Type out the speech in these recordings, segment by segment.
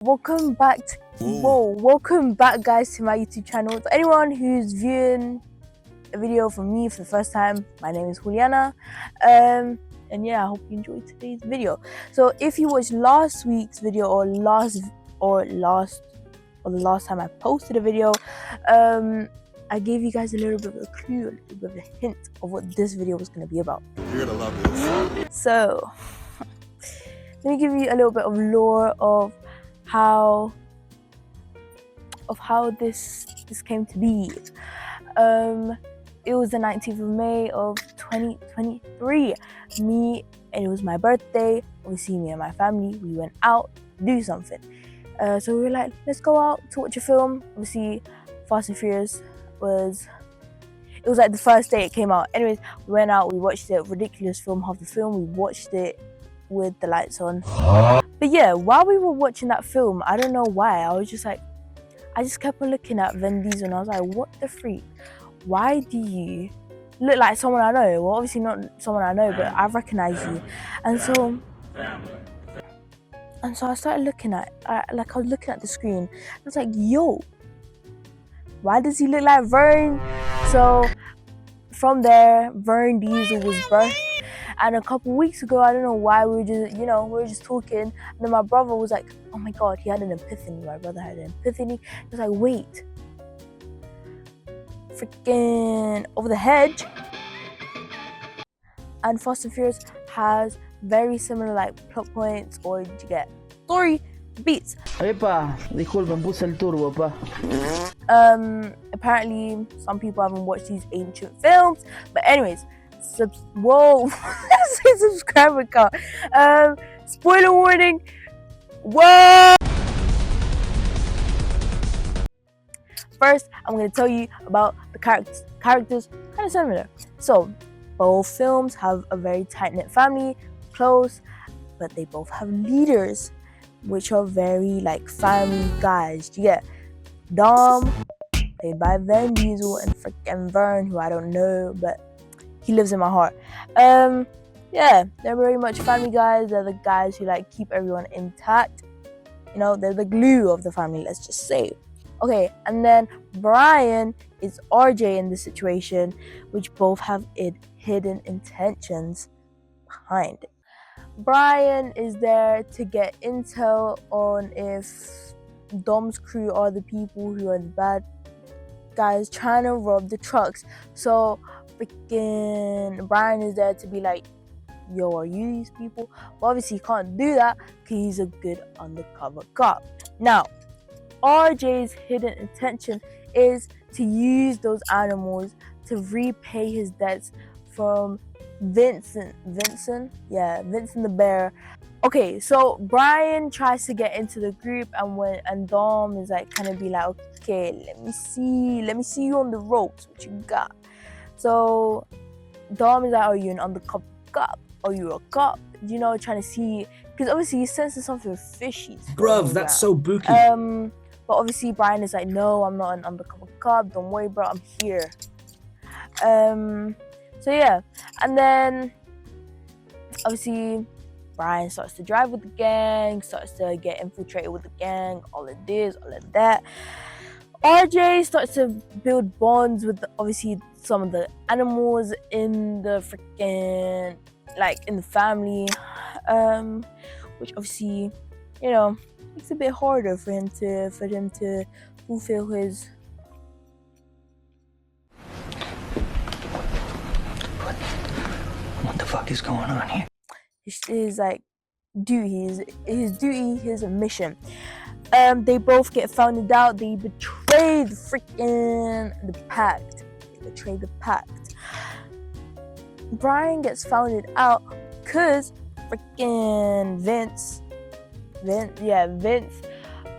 Welcome back guys to my YouTube channel. To anyone who's viewing a video from me for the first time, my name is Juliana, and yeah, I hope you enjoyed today's video. So if you watched last week's video or the last time I posted a video, I gave you guys a little bit of a clue, a little bit of a hint of what this video was going to be about. You're gonna love this. So let me give you a little bit of lore of how this came to be. It was the 19th of May of 2023. And it was my birthday. Obviously, me and my family, we went out to do something. So we were like, let's go out to watch a film. Obviously, Fast and Furious was like the first day it came out. Anyways, we went out, we watched it. Ridiculous film, half the film. We watched it with the lights on. But yeah, while we were watching that film, I don't know why, I just kept on looking at Vern Diesel and I was like, what the freak? Why do you look like someone I know? Well, obviously not someone I know, but I recognize you. And so I started looking at, I was looking at the screen. I was like, yo, why does he look like Vern? So from there, Vern Diesel was birthed. And a couple weeks ago, I don't know why, we were just talking. And then my brother was like, oh my God, he had an epiphany. My brother had an epiphany. He was like, wait. Freaking Over the Hedge and Fast and Furious has very similar plot points, or you get story beats. Epa, disculpen, puse el turbo, pa. Apparently, some people haven't watched these ancient films. But anyways, whoa, subscriber count. Spoiler warning. Whoa. First, I'm going to tell you about the characters. Characters kind of similar. So, both films have a very tight-knit family, close, but they both have leaders, which are very family guys. You get Dom, played by Vern Diesel, and freaking Vern, who I don't know, but he lives in my heart. Yeah, they're very much family guys. They're the guys who keep everyone intact. They're the glue of the family, let's just say. Okay, and then Brian is RJ in this situation, which both have hidden intentions behind it. Brian is there to get intel on if Dom's crew are the people who are the bad guys trying to rob the trucks. So freaking Brian is there to be like, yo, are you these people? But obviously he can't do that because he's a good undercover cop. Now, RJ's hidden intention is to use those animals to repay his debts from Vincent the bear. Okay, so Brian tries to get into the group, and Dom is kind of be like, okay, let me see you on the ropes, what you got? So Dom is like, are you an undercover cop? Are you a cop? Trying to see, because obviously he senses something fishy. Bruv, that's so booky. But obviously Brian is like, no, I'm not an undercover cop. Don't worry, bro, I'm here. So yeah, and then obviously Brian starts to drive with the gang, starts to get infiltrated with the gang, all of this, all of that. RJ starts to build bonds with obviously some of the animals in the freaking in the family, which obviously makes it a bit harder for him to fulfill his. What the fuck is going on here? His duty, his mission. They both get found out. They betray the pact. Brian gets found out because freaking Vince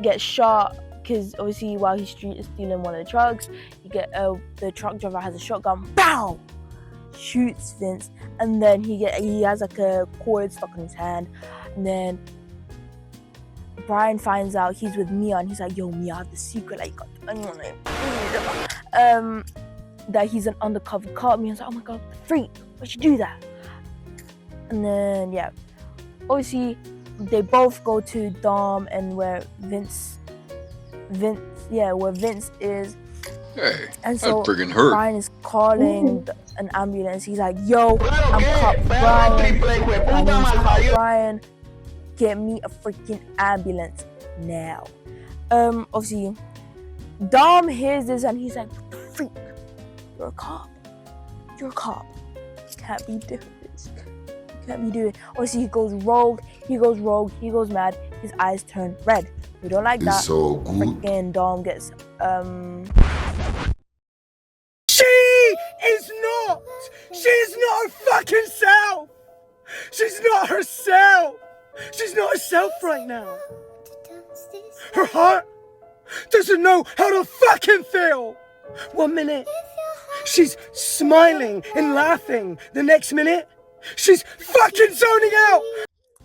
gets shot because obviously while he's stealing one of the trucks, the truck driver has a shotgun, BOW! Shoots Vince, and then he has a cord stuck in his hand, and then Brian finds out he's with Mia, and he's like, yo, Mia, I have the secret, that he's an undercover cop. Mia's like, oh my God, freak, why'd you do that? And then yeah, obviously they both go to Dom and where Vince is. Hey, And so that friggin' hurt. Brian is calling an ambulance. He's like, yo, I'm Cop Brian. My name's Cop Brian. Get me a freaking ambulance now. Obviously, Dom hears this and he's like, what the freak? You're a cop. You're a cop. You can't be doing this. You can't be doing it. Obviously, he goes rogue. He goes mad. His eyes turn red. We don't like that. It's so good. Freaking Dom gets She's not her fucking self. She's not herself. She's not herself right now. Her heart doesn't know how to fucking feel. 1 minute, she's smiling and laughing. The next minute, she's fucking zoning out.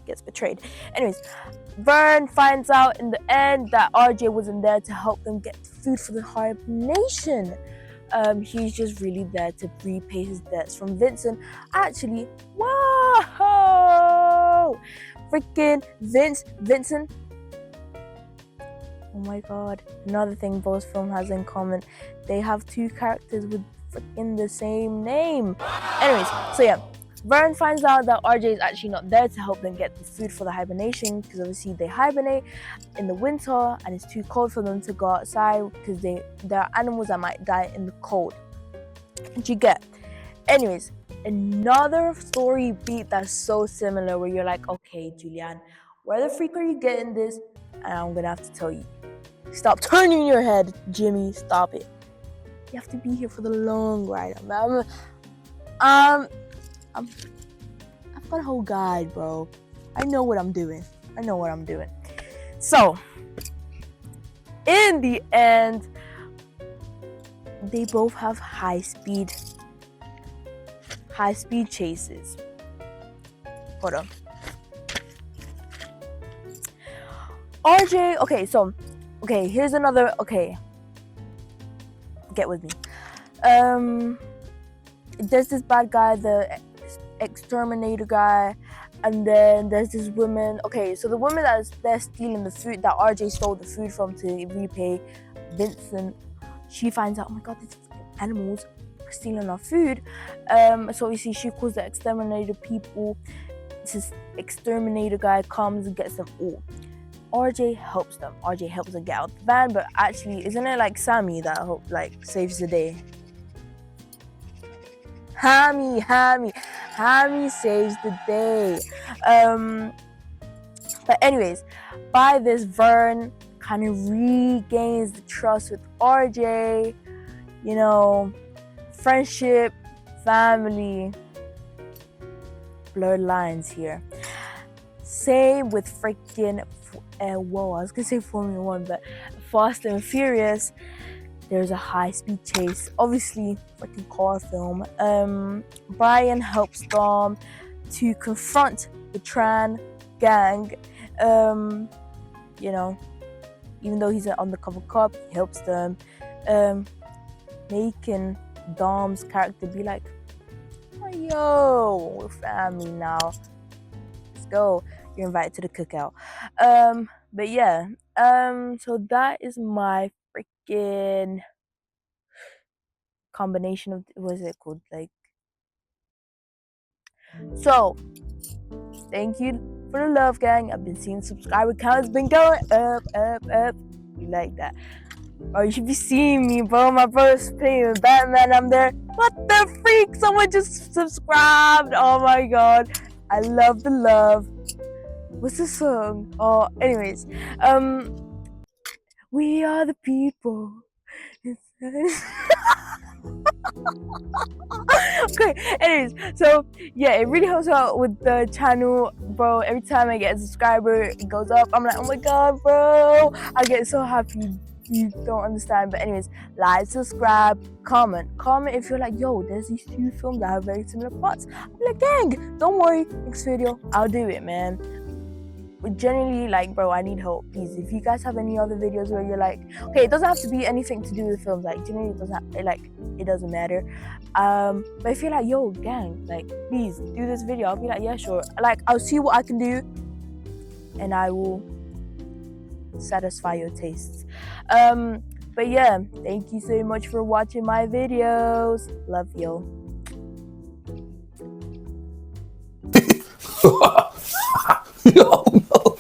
Gets betrayed. Anyways, Vern finds out in the end that RJ wasn't there to help them get food for the hibernation. He's just really there to repay his debts from Vincent. Actually, whoa! Freaking Vincent. Oh my god. Another thing both film has in common. They have two characters with freaking the same name. Anyways, so yeah. Vern finds out that RJ is actually not there to help them get the food for the hibernation because obviously they hibernate in the winter and it's too cold for them to go outside because there are animals that might die in the cold. What you get? Anyways, another story beat that's so similar where you're like, okay, Julianne, where the freak are you getting this? And I'm gonna have to tell you. Stop turning your head, Jimmy. Stop it. You have to be here for the long ride. I've got a whole guide, bro. I know what I'm doing. So, in the end, they both have high speed chases. Hold on. RJ, here's another, get with me. There's this bad guy, the exterminator guy, and then there's this woman. Okay, so the woman they're stealing the food that RJ stole the food from to repay Vincent, she finds out, oh my god, these animals are stealing our food. So obviously she calls the exterminator people. This exterminator guy comes and gets them all. RJ helps them. RJ helps them get out the van, but actually, isn't it like Sammy that saves the day? Hammy saves the day. But anyways, by this, Vern kind of regains the trust with RJ. You know, friendship, family, blurred lines here. Same with freaking I was gonna say Formula 1, but Fast and Furious. There's a high-speed chase, obviously freaking car film. Brian helps Dom to confront the Tran gang. You know, even though he's an undercover cop, he helps them, making Dom's character be like, oh, yo, we're family now. Let's go. You're invited to the cookout. But yeah, so that is my freaking combination of, what is it called? So, thank you for the love, gang. I've been seeing subscriber counts been going up. You like that? Oh, you should be seeing me, bro. My brother's playing with Batman. I'm there. What the freak? Someone just subscribed. Oh my god. I love the love. What's the song? Oh, anyways. We are the people. Okay, anyways, so yeah, it really helps out with the channel, bro. Every time I get a subscriber, it goes up. I'm like, oh my god, bro. I get so happy. You don't understand. But anyways, like, subscribe, comment if you're like, yo, there's these two films that have very similar plots. I'm like, dang, don't worry, next video I'll do it, man. But generally, like, bro, I need help, please. If you guys have any other videos where you're like, okay, it doesn't have to be anything to do with films, like, generally it doesn't matter. But if you're like, yo, gang, like, please do this video, I'll be like, yeah, sure. Like, I'll see what I can do. and I will satisfy your tastes. But yeah, thank you so much for watching my videos. Love you. No, no.